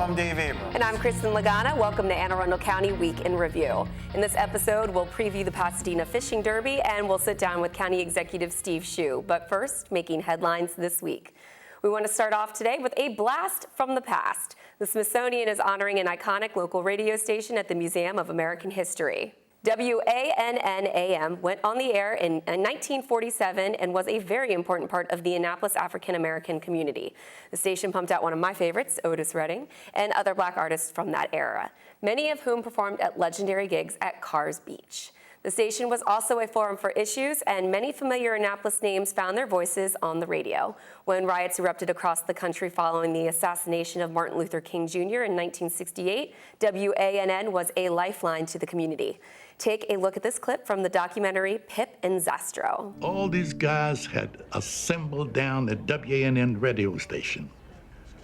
I'm Dave Abrams. And I'm Kristin Lagana. Welcome to Arundel County Week in Review. In this episode, we'll preview the Pasadena Fishing Derby and we'll sit down with County Executive Steve Schuh. But first, making headlines this week. We want to start off today with a blast from the past. The Smithsonian is honoring an iconic local radio station at the Museum of American History. WANN AM went on the air in 1947 and was a very important part of the Annapolis African American community. The station pumped out one of my favorites, Otis Redding, and other black artists from that era, many of whom performed at legendary gigs at Carr's Beach. The station was also a forum for issues, and many familiar Annapolis names found their voices on the radio. When riots erupted across the country following the assassination of Martin Luther King Jr. in 1968, WANN was a lifeline to the community. Take a look at this clip from the documentary Pip and Zastro. All these guys had assembled down at WANN radio station.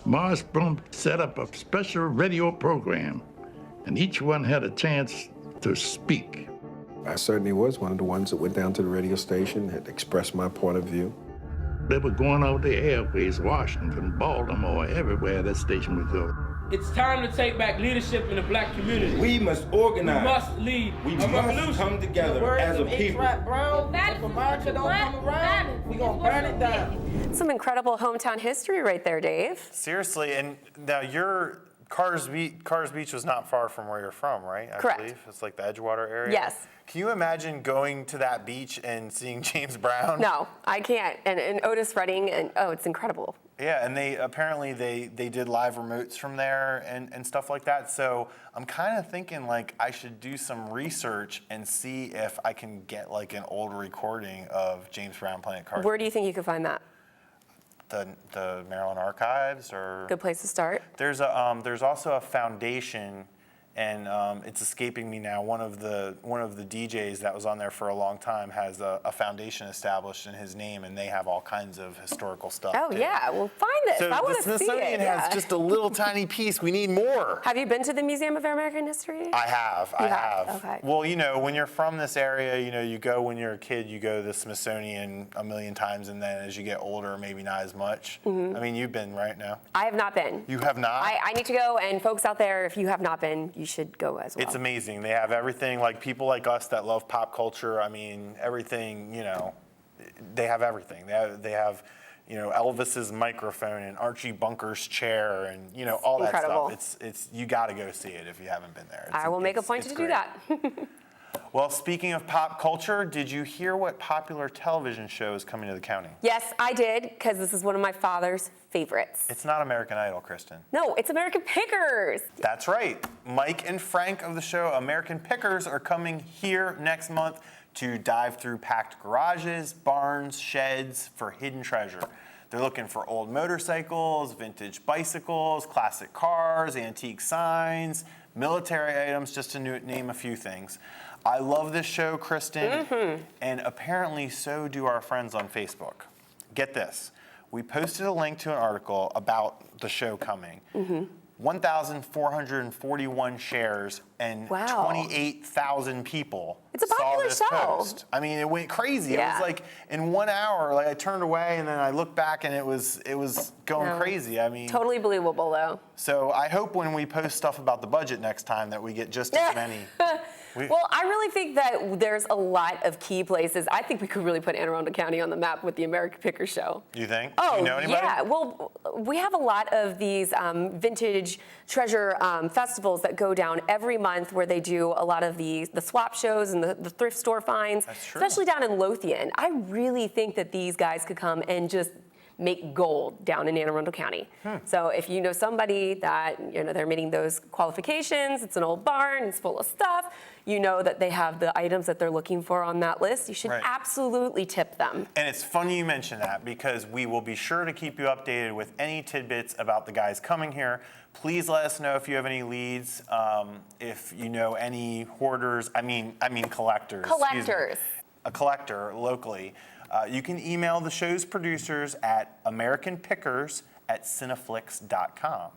Morris Brum set up a special radio program, and each one had a chance to speak. I certainly was one of the ones that went down to the radio station, had expressed my point of view. They were going over the airways, Washington, Baltimore, everywhere that station would go. It's time to take back leadership in the black community. We must organize. We must lead We a revolution. must come together as a people. Brown, if America don't come around, we're going to burn it down. Some incredible hometown history right there, Dave. Seriously, and now Carr's Beach was not far from where you're from, right? Correct. Believe. It's like the Edgewater area? Yes. Can you imagine going to that beach and seeing James Brown? No, I can't. And Otis Redding, and it's incredible. Yeah, and they apparently they did live remotes from there and stuff like that. So I'm kind of thinking like I should do some research and see if I can get like an old recording of James Brown playing at Carr's. Where do you think you could find that? The Maryland Archives, or Good place to start. there's also a foundation, and it's escaping me now. One of the DJs that was on there for a long time has a foundation established in his name, and they have all kinds of historical stuff. Oh, too. yeah. Well, find this. So I want the to see it. Smithsonian has Yeah. just a little tiny piece. We need more. Have you been to the Museum of American History? I have. You have? Okay. Well, when you're from this area, you go when you're a kid, you go to the Smithsonian a million times, and then as you get older, maybe not as much. Mm-hmm. I mean, you've been right now. I have not been. You have not? I need to go, and folks out there, if you have not been, you should go as well. It's amazing. They have everything, like people like us that love pop culture. I mean, everything, they have everything. They have Elvis's microphone and Archie Bunker's chair and, all that incredible stuff. It's you got to go see it if you haven't been there. I will make a point to do that. Well, speaking of pop culture, did you hear what popular television show is coming to the county? Yes, I did, because this is one of my father's favorites. It's not American Idol, Kristin. No, it's American Pickers. That's right. Mike and Frank of the show American Pickers are coming here next month to dive through packed garages, barns, sheds for hidden treasure. They're looking for old motorcycles, vintage bicycles, classic cars, antique signs, military items, just to name a few things. I love this show, Kristin, and apparently so do our friends on Facebook. Get this. We posted a link to an article about the show coming. 1,441 shares and Wow. 28,000 people It's a saw popular this show. post. I mean, it went crazy. Yeah. It was like in 1 hour, like I turned away and then I looked back and it was going No. crazy. I mean, Totally believable, though. so I hope when we post stuff about the budget next time that we get just as many. Well, I really think that there's a lot of key places. I think we could really put Anne Arundel County on the map with the American Picker Show. You think? Oh, Do you know anybody? yeah. Well, we have a lot of these vintage treasure festivals that go down every month where they do a lot of the swap shows and the thrift store finds, That's true. especially down in Lothian. I really think that these guys could come and just make gold down in Anne Arundel County. So if you know somebody that, they're meeting those qualifications, it's an old barn, it's full of stuff, you know that they have the items that they're looking for on that list, you should Right. absolutely tip them. And it's funny you mention that because we will be sure to keep you updated with any tidbits about the guys coming here. Please let us know if you have any leads, if you know any hoarders, I mean collectors. excuse me. Collectors. A collector locally. You can email the show's producers at americanpickers@cineflix.com.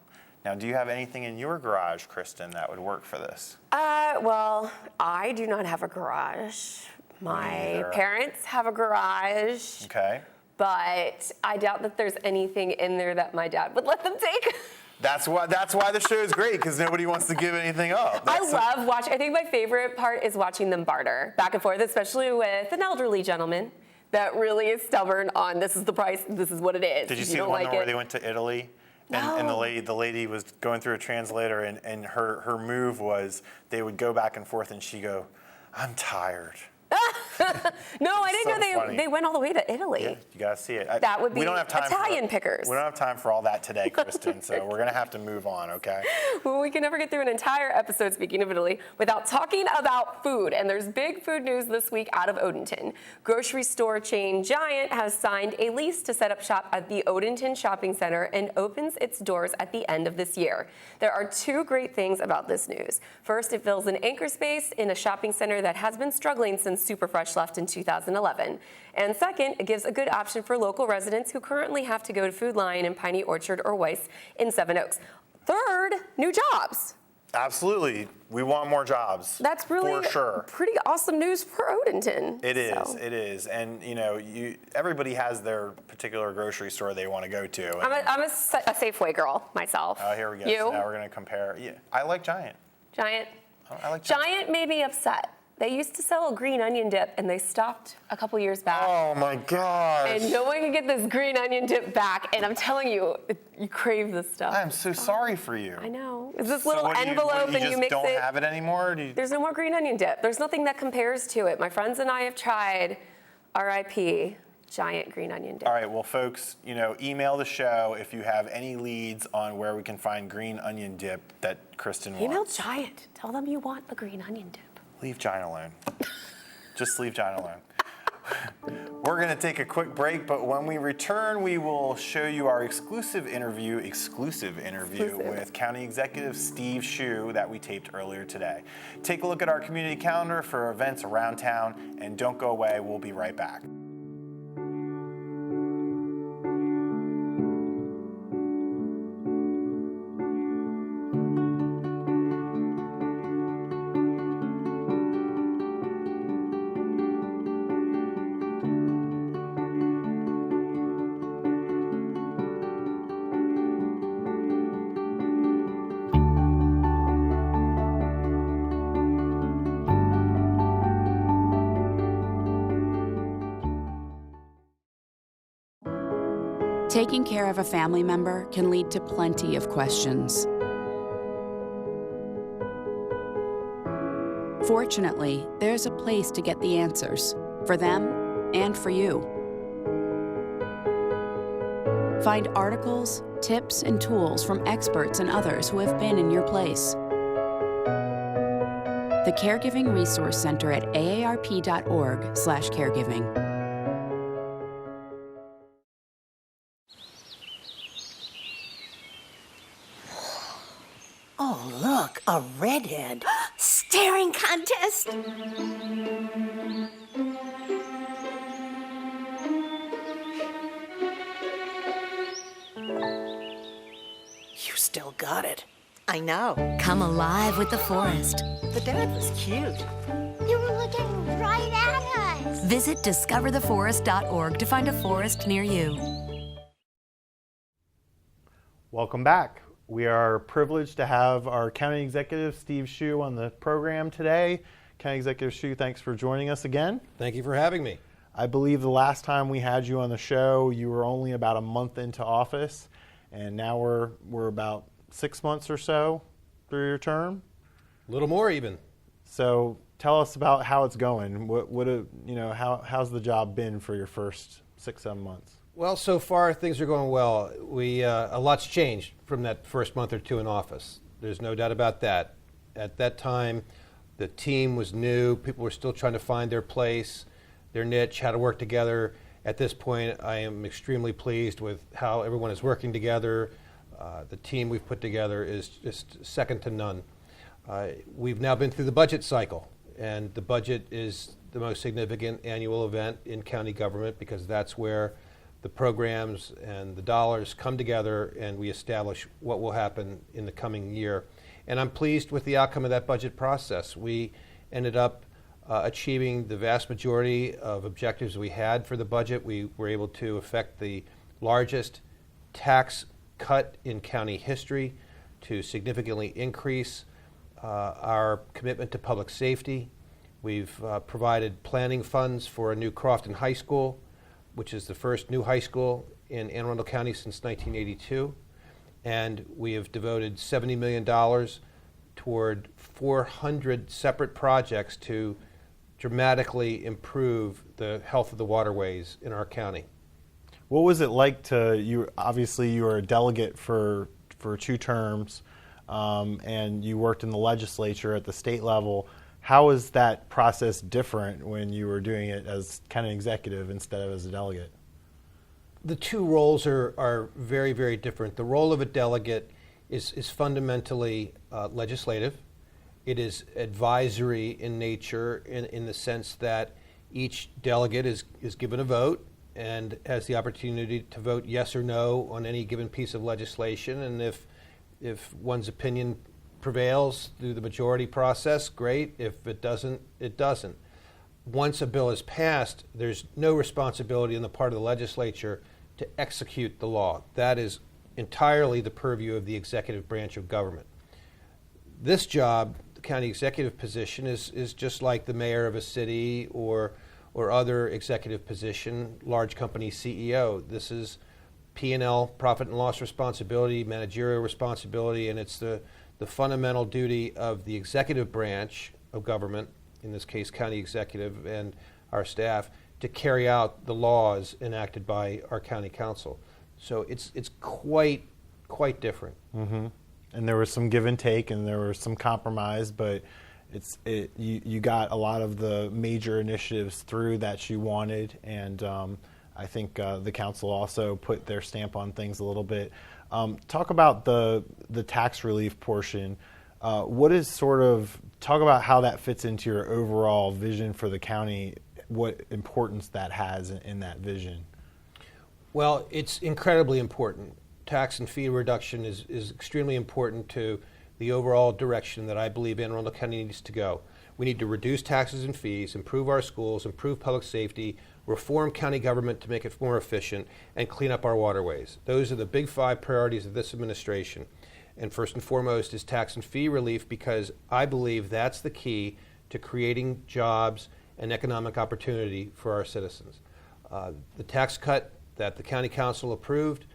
Now, do you have anything in your garage, Kristin, that would work for this? Well, I do not have a garage. My either. parents have a garage, Okay. but I doubt that there's anything in there that my dad would let them take. That's why the show is great, because nobody wants to give anything up. I love watching. I think my favorite part is watching them barter back and forth, especially with an elderly gentleman that really is stubborn on this is the price, this is what it is. Did you see the one where they went to Italy? And the lady was going through a translator, and her move was they would go back and forth, and she'd go, "I'm tired." No, I didn't know they went all the way to Italy. Yeah, you gotta see it. That would be we don't have time Italian pickers. We don't have time for all that today, Kristin, so we're gonna have to move on, okay? Well, we can never get through an entire episode, speaking of Italy, without talking about food. And there's big food news this week out of Odenton. Grocery store chain Giant has signed a lease to set up shop at the Odenton Shopping Center and opens its doors at the end of this year. There are two great things about this news. First, it fills an anchor space in a shopping center that has been struggling since Superfresh left in 2011. And second, it gives a good option for local residents who currently have to go to Food Lion in Piney Orchard or Weiss in Seven Oaks. Third, new jobs. Absolutely. We want more jobs. That's really for sure. Pretty awesome news for Odenton. It is. And, everybody has their particular grocery store they want to go to. I'm a Safeway girl myself. Oh, here we go. You? So now we're going to compare. Yeah, I like Giant. Giant? I like Giant made me upset. They used to sell a green onion dip, and they stopped a couple years back. Oh, my gosh. And no one can get this green onion dip back. And I'm telling you, you crave this stuff. I'm so sorry for you. I know. It's this little envelope, and you mix it. You just don't have it anymore? There's no more green onion dip. There's nothing that compares to it. My friends and I have tried RIP Giant green onion dip. All right, well, folks, email the show if you have any leads on where we can find green onion dip that Kristin wants. Email Giant. Tell them you want the green onion dip. Leave Giant alone. Just leave Giant alone. We're going to take a quick break, but when we return, we will show you our exclusive interview with County Executive Steve Schuh that we taped earlier today. Take a look at our community calendar for events around town, and don't go away. We'll be right back. Taking care of a family member can lead to plenty of questions. Fortunately, there's a place to get the answers, for them and for you. Find articles, tips, and tools from experts and others who have been in your place. The Caregiving Resource Center at aarp.org/caregiving. Oh, look, a redhead. Staring contest. You still got it. I know. Come alive with the forest. The dad was cute. They were looking right at us. Visit discovertheforest.org to find a forest near you. Welcome back. We are privileged to have our County Executive, Steve Schuh, on the program today. County Executive Schuh, thanks for joining us again. Thank you for having me. I believe the last time we had you on the show, you were only about a month into office, and now we're about 6 months or so through your term. A little more even. So tell us about how it's going. How's the job been for your first 6-7 months? Well, so far things are going well. A lot's changed from that first month or two in office. There's no doubt about that. At that time, the team was new. People were still trying to find their place, their niche, how to work together. At this point, I am extremely pleased with how everyone is working together. The team we've put together is just second to none. We've now been through the budget cycle, and the budget is the most significant annual event in county government because that's where the programs and the dollars come together and we establish what will happen in the coming year. And I'm pleased with the outcome of that budget process. We ended up achieving the vast majority of objectives we had for the budget. We were able to effect the largest tax cut in county history to significantly increase our commitment to public safety. We've provided planning funds for a new Crofton High School, which is the first new high school in Anne Arundel County since 1982. And we have devoted $70 million toward 400 separate projects to dramatically improve the health of the waterways in our county. What was it like obviously you were a delegate for 2 terms, and you worked in the legislature at the state level. How is that process different when you were doing it as county executive instead of as a delegate? The 2 roles are very, very different. The role of a delegate is fundamentally legislative. It is advisory in nature in the sense that each delegate is given a vote and has the opportunity to vote yes or no on any given piece of legislation. And if one's opinion prevails through the majority process, great. If it doesn't, it doesn't. Once a bill is passed, there's no responsibility on the part of the legislature to execute the law. That is entirely the purview of the executive branch of government. This job, the county executive position, is just like the mayor of a city or other executive position, large company CEO. This is P&L, profit and loss responsibility, managerial responsibility, and it's the fundamental duty of the executive branch of government, in this case county executive and our staff, to carry out the laws enacted by our county council. So it's quite different. Mm-hmm. And there was some give and take, and there was some compromise, but you got a lot of the major initiatives through that you wanted, and I think the council also put their stamp on things a little bit. Talk about the tax relief portion. Talk about how that fits into your overall vision for the county, what importance that has in that vision. Well, it's incredibly important. Tax and fee reduction is extremely important to the overall direction that I believe Anne Arundel County needs to go. We need to reduce taxes and fees, improve our schools, improve public safety, reform county government to make it more efficient, and clean up our waterways. Those are the big 5 priorities of this administration. And first and foremost is tax and fee relief, because I believe that's the key to creating jobs and economic opportunity for our citizens. The tax cut that the county council approved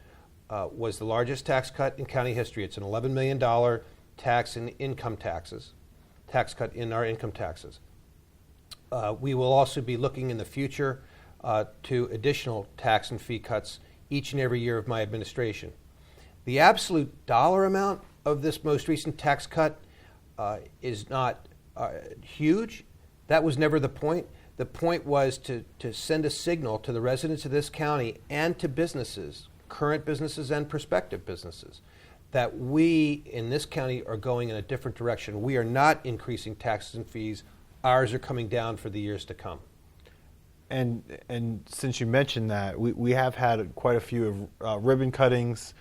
was the largest tax cut in county history. It's an $11 million tax in income taxes, tax cut in our income taxes. We will also be looking in the future to additional tax and fee cuts each and every year of my administration. The absolute dollar amount of this most recent tax cut is not huge. That was never the point. The point was to send a signal to the residents of this county and to businesses, current businesses and prospective businesses, that we in this county are going in a different direction. We are not increasing taxes and fees. Ours are coming down for the years to come. And since you mentioned that, we have had quite a few ribbon cuttings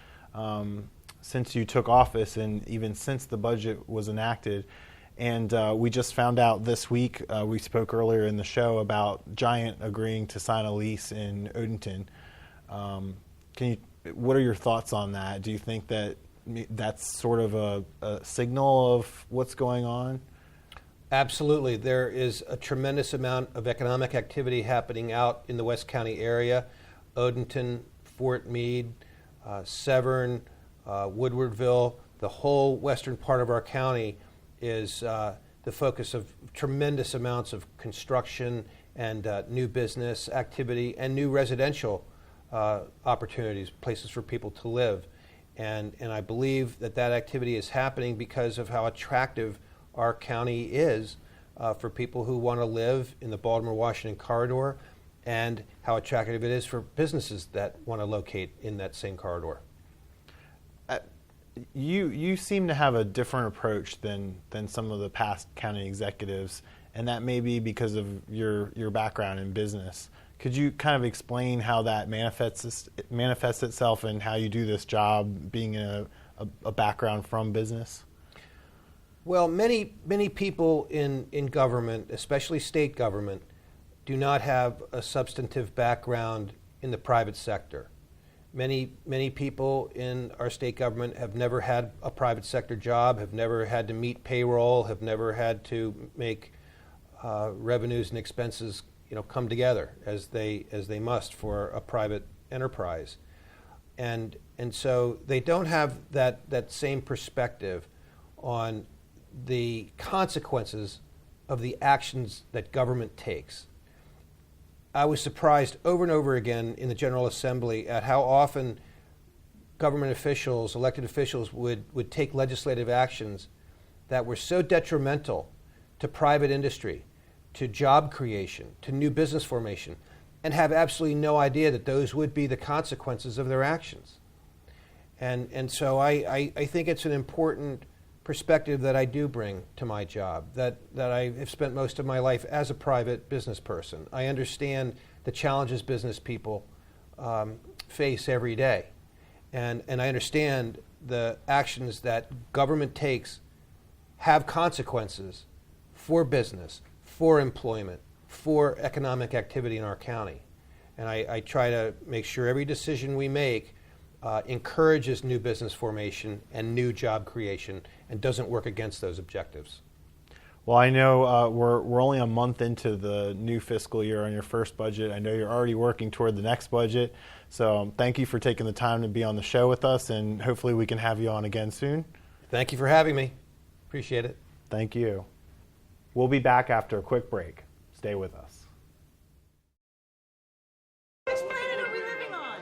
since you took office, and even since the budget was enacted. And we just found out this week, we spoke earlier in the show about Giant agreeing to sign a lease in Odenton. What are your thoughts on that? Do you think that that's sort of a signal of what's going on? Absolutely. There is a tremendous amount of economic activity happening out in the West County area. Odenton, Fort Meade, Severn, Woodwardville, the whole western part of our county is the focus of tremendous amounts of construction and new business activity and new residential opportunities, places for people to live. And I believe that activity is happening because of how attractive our county is for people who want to live in the Baltimore-Washington corridor, and how attractive it is for businesses that want to locate in that same corridor. You seem to have a different approach than some of the past county executives, and that may be because of your background in business. Could you kind of explain how that manifests itself and how you do this job, being in a background from business? Well, many people in government, especially state government, do not have a substantive background in the private sector. Many people in our state government have never had a private sector job, have never had to meet payroll, have never had to make revenues and expenses, come together as they must for a private enterprise, and so they don't have that same perspective on the consequences of the actions that government takes. I was surprised over and over again in the General Assembly at how often government officials, elected officials, would take legislative actions that were so detrimental to private industry, to job creation, to new business formation, and have absolutely no idea that those would be the consequences of their actions. And so I think it's an important perspective that I do bring to my job, that I have spent most of my life as a private business person. I understand the challenges business people face every day. And I understand the actions that government takes have consequences for business, for employment, for economic activity in our county. And I try to make sure every decision we make encourages new business formation and new job creation and doesn't work against those objectives. Well, I know we're only a month into the new fiscal year on your first budget. I know you're already working toward the next budget. So thank you for taking the time to be on the show with us, and hopefully we can have you on again soon. Thank you for having me. Appreciate it. Thank you. We'll be back after a quick break. Stay with us. Which planet are we living on?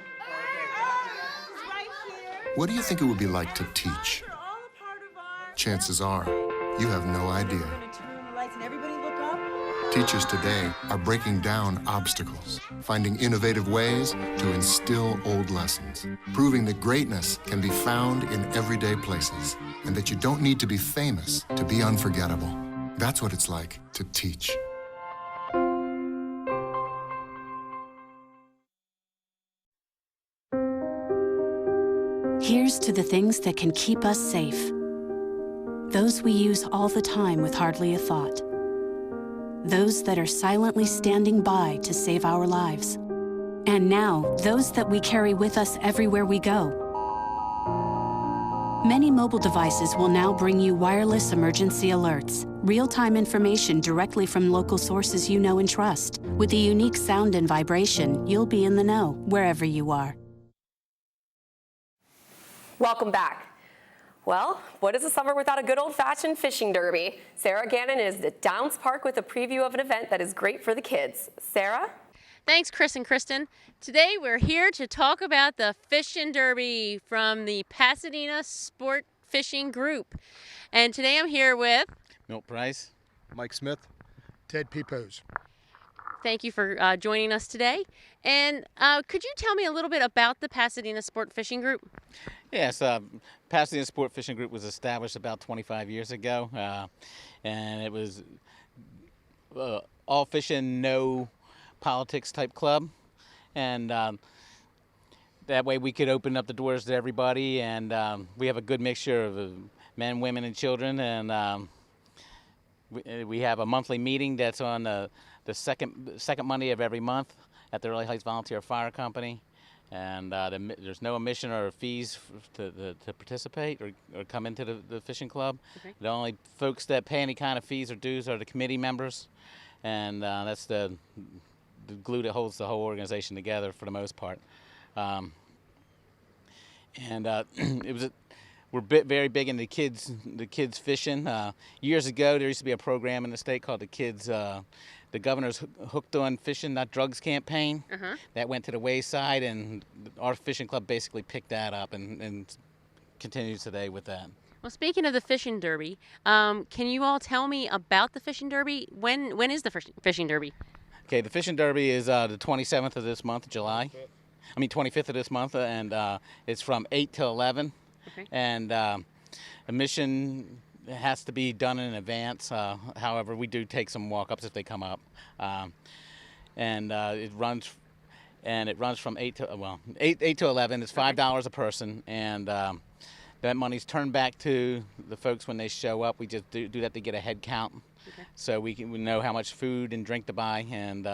Right here. What do you think it would be like to teach? Chances are, you have no idea. Teachers today are breaking down obstacles, finding innovative ways to instill old lessons, proving that greatness can be found in everyday places, and that you don't need to be famous to be unforgettable. That's what it's like to teach. Here's to the things that can keep us safe. Those we use all the time with hardly a thought. Those that are silently standing by to save our lives. And now, those that we carry with us everywhere we go. Many mobile devices will now bring you wireless emergency alerts, real-time information directly from local sources you know and trust. With the unique sound and vibration, you'll be in the know, wherever you are. Welcome back. Well, what is a summer without a good old-fashioned fishing derby? Sara Gannon is at Downs Park with a preview of an event that is great for the kids. Sara? Thanks, Chris and Kristin. Today we're here to talk about the Fishing Derby from the Pasadena Sports Fishing Group. And today I'm here with Milt Price, Mike Smith, Ted Pipos. Thank you for joining us today. And could you tell me a little bit about the Pasadena Sport Fishing Group? Yes, Pasadena Sport Fishing Group was established about 25 years ago, and it was all fishing, no politics type club. And that way we could open up the doors to everybody, and we have a good mixture of men, women, and children. And we have a monthly meeting that's on the second Monday of every month at the Early Heights Volunteer Fire Company, and there's no admission or fees to participate or come into the fishing club. Okay. The only folks that pay any kind of fees or dues are the committee members, and that's the glue that holds the whole organization together for the most part. We're very big into the kids fishing. Years ago, there used to be a program in the state called the Governor's Hooked on Fishing, Not Drugs campaign. Uh-huh. That went to the wayside, and our fishing club basically picked that up and continues today with that. Well, speaking of the Fishing Derby, can you all tell me about the Fishing Derby? When is the Fishing Derby? Okay, the Fishing Derby is the 27th of this month, July. 25th of this month, and it's from 8 till 11. Okay. And admission has to be done in advance. However, we do take some walk-ups if they come up. It runs from 8 to 11. It's $5 a person, and that money's turned back to the folks when they show up. We just do that to get a head count, so we know how much food and drink to buy, and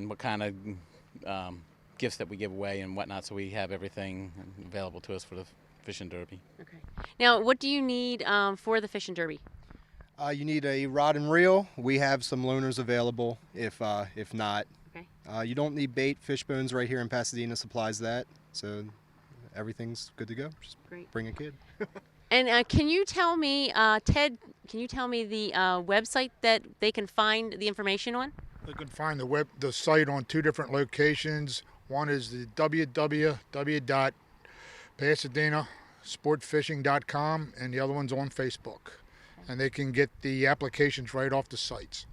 what kind of gifts that we give away and whatnot, so we have everything available to us for the Fishing Derby. Okay. Now, what do you need for the Fishing Derby? You need a rod and reel. We have some loaners available if not. Okay. You don't need bait. Fish Bones right here in Pasadena supplies that, so everything's good to go. Just bring a kid. And can you tell me, Ted, can you tell me the website that they can find the information on? They can find the site on two different locations. One is the www.pasadenasportfishing.com, and the other one's on Facebook. And they can get the applications right off the sites.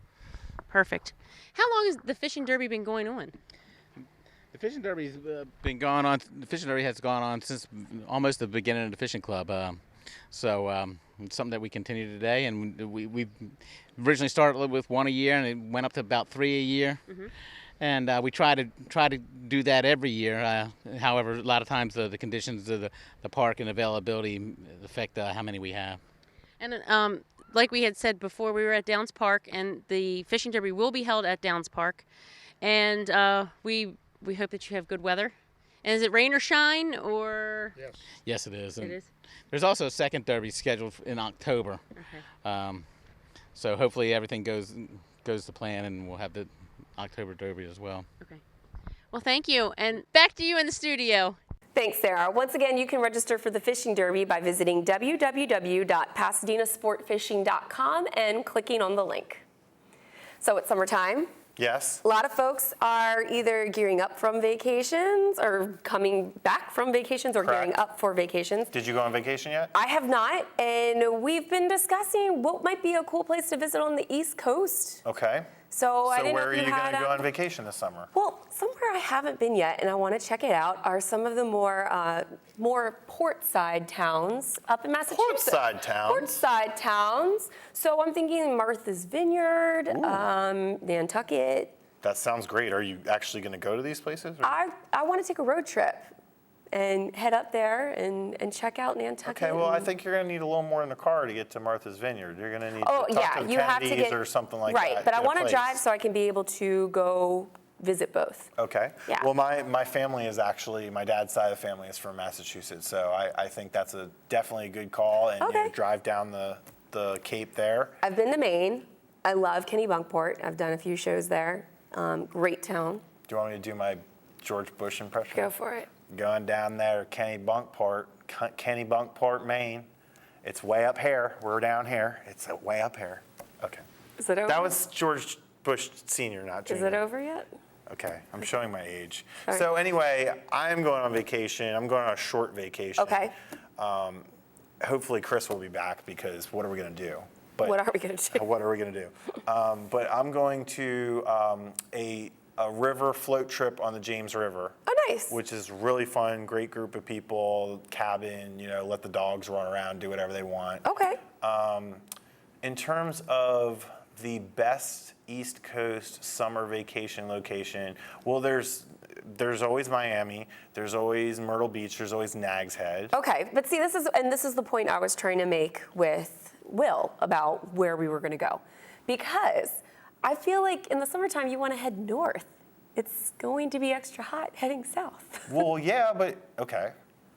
Perfect. How long has the Fishing Derby been going on? The Fishing Derby's been going on. The Fishing Derby has gone on since almost the beginning of the fishing club. So it's something that we continue today, and we originally started with one a year, and it went up to about 3 a year. Mm-hmm. And we try to do that every year. However, a lot of times the conditions of the park and availability affect how many we have. And like we had said before, we were at Downs Park, and the Fishing Derby will be held at Downs Park. And we hope that you have good weather. And is it rain or shine, or? Yes. Yes, it is. It is. There's also a second derby scheduled in October. Okay. So hopefully everything goes to plan, and we'll have the October derby as well. Okay. Well, thank you. And back to you in the studio. Thanks, Sarah. Once again, you can register for the Fishing Derby by visiting www.pasadenasportfishing.com and clicking on the link. So it's summertime. Yes. A lot of folks are either gearing up from vacations or coming back from vacations or Correct. gearing up for vacations. Did you go on vacation yet? I have not, and we've been discussing what might be a cool place to visit on the East Coast. Okay. So I didn't know where are if you you going had to go on vacation this summer? Well, somewhere I haven't been yet, and I want to check it out, are some of the more port-side towns up in Massachusetts. Port-side towns? Port-side towns. So I'm thinking Martha's Vineyard, Nantucket. That sounds great. Are you actually going to go to these places? Or? I want to take a road trip and head up there and check out Nantucket. Okay, well, I think you're going to need a little more in the car to get to Martha's Vineyard. You're going to need to talk to the you have to Kennedys get, or something like right, that. but I get a want to place. drive so I can be able to go visit both. Okay. Yeah. Well, my family is actually, my dad's side of the family is from Massachusetts, so I think that's definitely a good call, and you drive down the Cape there. I've been to Maine. I love Kennebunkport. I've done a few shows there. Great town. Do you want me to do my George Bush impression? Go for it. Going down there, Kennebunkport, Maine. It's way up here. We're down here. It's way up here. Okay. Is it over? That was George Bush Sr., not Jr. Is it over yet? Okay, I'm showing my age. Sorry. So anyway, I'm going on vacation. I'm going on a short vacation. Okay. Hopefully Chris will be back, because what are we going to do? What are we going to do? What are we going to do? But I'm going to a river float trip on the James River. Oh, nice. Which is really fun. Great group of people. Cabin. Let the dogs run around, do whatever they want. Okay. In terms of the best East Coast summer vacation location, well, there's always Miami. There's always Myrtle Beach. There's always Nags Head. Okay, but see, this is the point I was trying to make with Will about where we were going to go, because I feel like in the summertime you want to head north. It's going to be extra hot heading south. Well, yeah, but okay.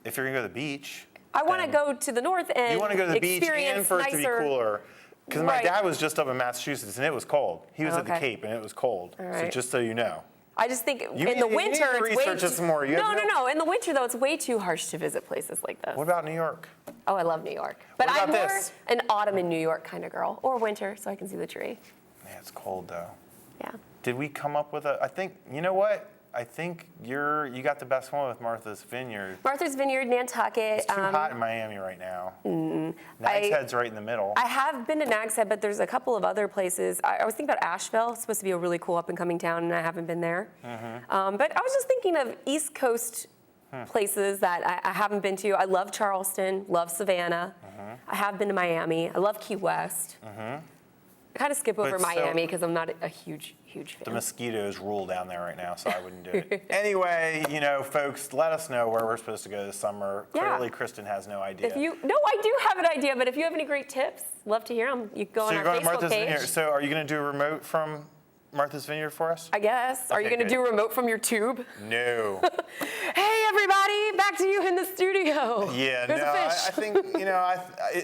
If you're going to go to the beach. I want to go to the north and you want to go to the beach and for it to be cooler. Because my dad was just up in Massachusetts and it was cold. He was at the Cape and it was cold. All right. So just so you know. I just think You in the need winter to it's way research it some more. You have No. In the winter though, it's way too harsh to visit places like this. What about New York? Oh, I love New York. But What I'm about more this? an autumn in New York kind of girl, or winter, so I can see the tree. Yeah, it's cold though. Yeah. Did we come up with I think, you know what? I think you got the best one with Martha's Vineyard. Martha's Vineyard, Nantucket. It's too hot in Miami right now. Nags Head's right in the middle. I have been to Nags Head, but there's a couple of other places. I was thinking about Asheville. It's supposed to be a really cool up-and-coming town, and I haven't been there. Mm-hmm. But I was just thinking of East Coast places that I haven't been to. I love Charleston, love Savannah. I have been to Miami. I love Key West. I kind of skip over Miami because I'm not a huge fan. The mosquitoes rule down there right now, so I wouldn't do it. Anyway, folks, let us know where we're supposed to go this summer. Yeah. Clearly, Kristin has no idea. I do have an idea, but if you have any great tips, love to hear them. You can go on our Facebook page. So are you going to do a remote from Martha's Vineyard for us? I guess. Are you Okay, going to good. do remote from your tube? No. Hey, everybody, back to you in the studio. Yeah, There's no, a I fish. think,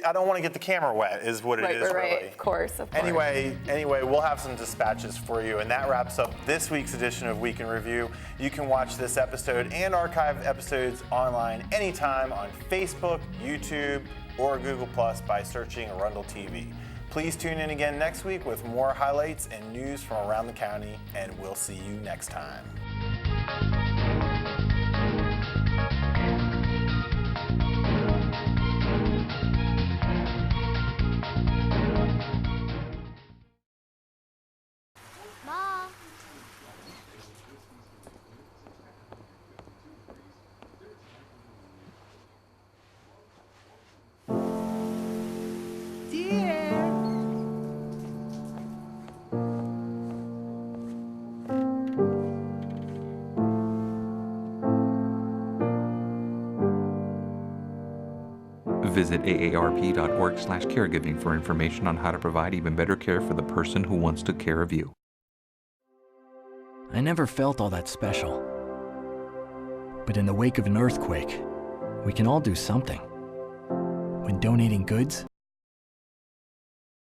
I don't want to get the camera wet is what it is really. Right, of course. Anyway, we'll have some dispatches for you, and that wraps up this week's edition of Week in Review. You can watch this episode and archive episodes online anytime on Facebook, YouTube, or Google Plus by searching Arundel TV. Please tune in again next week with more highlights and news from around the county, and we'll see you next time. Mom. Visit aarp.org/caregiving for information on how to provide even better care for the person who wants to care of you. I never felt all that special. But in the wake of an earthquake, we can all do something. When donating goods,